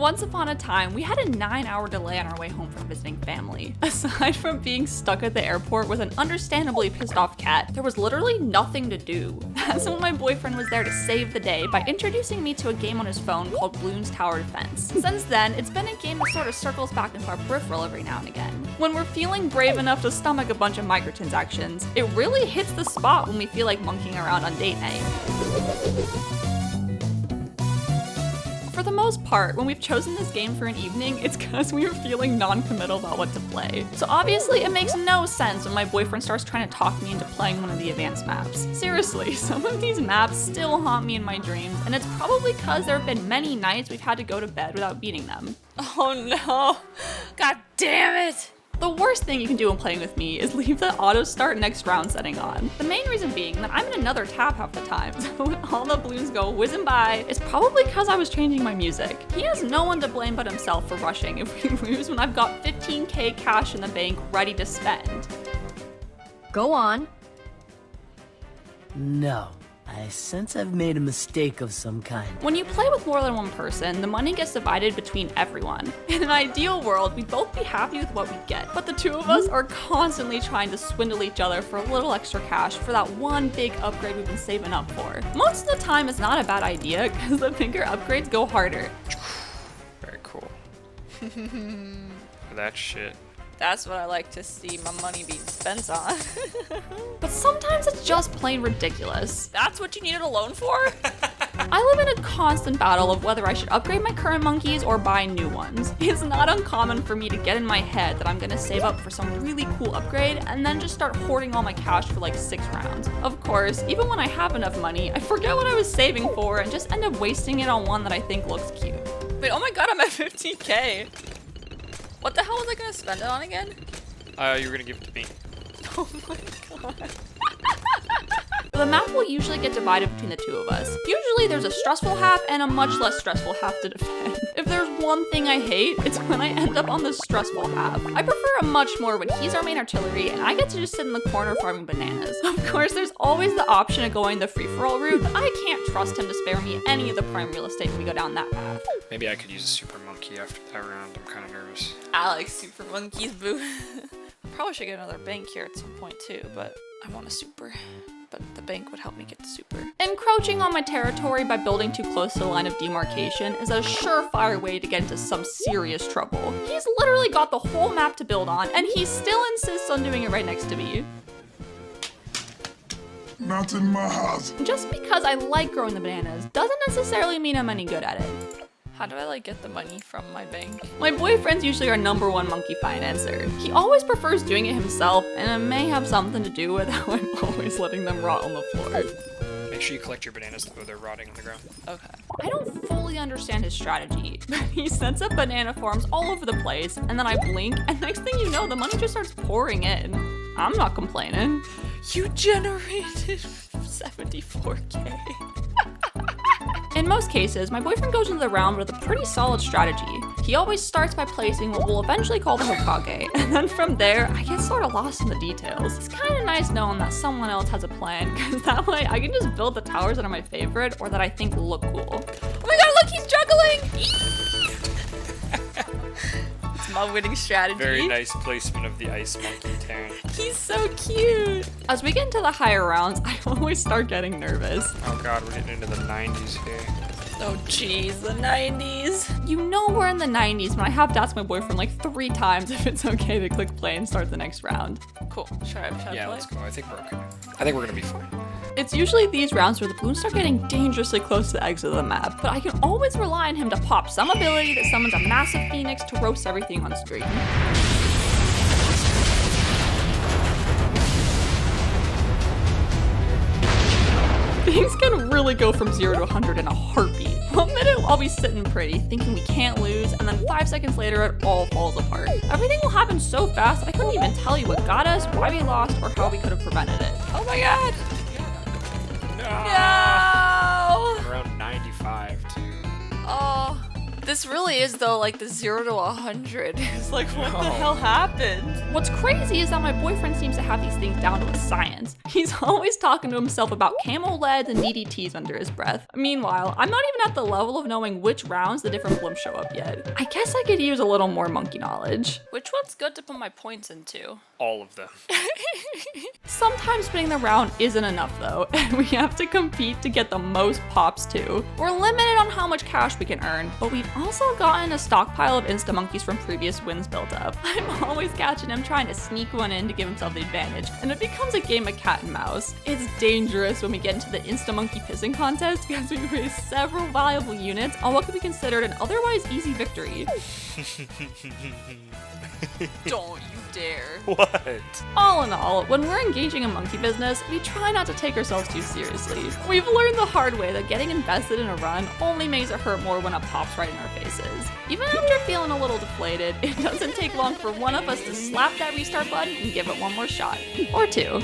Once upon a time, we had a 9-hour delay on our way home from visiting family. Aside from being stuck at the airport with an understandably pissed off cat, there was literally nothing to do. That's when my boyfriend was there to save the day by introducing me to a game on his phone called Bloons Tower Defense. Since then, it's been a game that sort of circles back into our peripheral every now and again. When we're feeling brave enough to stomach a bunch of microtransactions, it really hits the spot when we feel like monkeying around on date night. For the most part, when we've chosen this game for an evening, it's because we are feeling non-committal about what to play. So obviously, it makes no sense when my boyfriend starts trying to talk me into playing one of the advanced maps. Seriously, some of these maps still haunt me in my dreams, and it's probably because there have been many nights we've had to go to bed without beating them. Oh no, god damn it! The worst thing you can do when playing with me is leave the auto start next round setting on. The main reason being that I'm in another tab half the time, so when all the balloons go whizzing by, it's probably because I was changing my music. He has no one to blame but himself for rushing if we lose when I've got 15k cash in the bank ready to spend. Go on. No. I sense I've made a mistake of some kind. When you play with more than one person, the money gets divided between everyone. In an ideal world, we'd both be happy with what we get, but the two of us are constantly trying to swindle each other for a little extra cash for that one big upgrade we've been saving up for. Most of the time, it's not a bad idea, because the bigger upgrades go harder. Very cool. For that shit. That's what I like to see my money being spent on. But sometimes it's just plain ridiculous. That's what you needed a loan for? I live in a constant battle of whether I should upgrade my current monkeys or buy new ones. It's not uncommon for me to get in my head that I'm gonna save up for some really cool upgrade and then just start hoarding all my cash for like 6 rounds. Of course, even when I have enough money, I forget what I was saving for and just end up wasting it on one that I think looks cute. Wait, oh my god, I'm at 15k. What the hell was I gonna spend it on again? You were gonna give it to me. Oh my god. The map will usually get divided between the two of us. Usually there's a stressful half and a much less stressful half to defend. If there's one thing I hate, it's when I end up on the stressful half. I prefer it much more when he's our main artillery and I get to just sit in the corner farming bananas. Of course, there's always the option of going the free-for-all route, but I can't trust him to spare me any of the prime real estate when we go down that path. Maybe I could use a super monkey after that round. I'm kind of nervous. Alex, super monkeys, boo. Probably should get another bank here at some point too, but I want a super. But the bank would help me get the super. Encroaching on my territory by building too close to the line of demarcation is a surefire way to get into some serious trouble. He's literally got the whole map to build on, and he still insists on doing it right next to me. Not in my house. Just because I like growing the bananas doesn't necessarily mean I'm any good at it. How do I like get the money from my bank? My boyfriend's usually our #1 monkey financer. He always prefers doing it himself, and it may have something to do with how I'm always letting them rot on the floor. Make sure you collect your bananas though they're rotting on the ground. Okay. I don't fully understand his strategy, but he sets up banana farms all over the place, and then I blink, and next thing you know, the money just starts pouring in. I'm not complaining. You generated 74k. In most cases, my boyfriend goes into the round with a pretty solid strategy. He always starts by placing what we'll eventually call the Hokage, and then from there, I get sort of lost in the details. It's kind of nice knowing that someone else has a plan, because that way I can just build the towers that are my favorite or that I think look cool. Oh my god, look, he's juggling! It's my winning strategy. Very nice placement of the ice monkey, Taryn. He's so cute. As we get into the higher rounds, I always start getting nervous. Oh god, we're getting into the 90s here. Oh jeez, the 90s. You know we're in the 90s when I have to ask my boyfriend like 3 times if it's okay to click play and start the next round. Cool, should I play? Yeah, let's go. I think we're okay. I think we're gonna be fine. It's usually these rounds where the balloons start getting dangerously close to the exit of the map, but I can always rely on him to pop some ability that summons a massive phoenix to roast everything on screen. Things can really go from 0 to 100 in a heartbeat. 1 minute I'll be sitting pretty, thinking we can't lose, and then 5 seconds later it all falls apart. Everything will happen so fast I couldn't even tell you what got us, why we lost, or how we could have prevented it. Oh my god! No! No! Around 95 too. Oh, This really is though like the 0 to 100. It's like what the hell happened? What's crazy is that my boyfriend seems to have these things down to a science. He's always talking to himself about camo leads and DDTs under his breath. Meanwhile, I'm not even at the level of knowing which rounds the different blimps show up yet. I guess I could use a little more monkey knowledge. Which one's good to put my points into? All of them. Sometimes spinning the round isn't enough though, and we have to compete to get the most pops too. We're limited on how much cash we can earn, but we've also gotten a stockpile of insta-monkeys from previous wins built up. I'm always catching him trying to sneak one in to give himself the advantage, and it becomes a game of cat and mouse. It's dangerous when we get into the insta-monkey pissing contest because we waste several valuable units on what could be considered an otherwise easy victory. Don't you dare. What? All in all, when we're engaging in monkey business, we try not to take ourselves too seriously. We've learned the hard way that getting invested in a run only makes it hurt more when it pops right in our faces. Even after feeling a little deflated, it doesn't take long for one of us to slap that restart button and give it one more shot. Or two.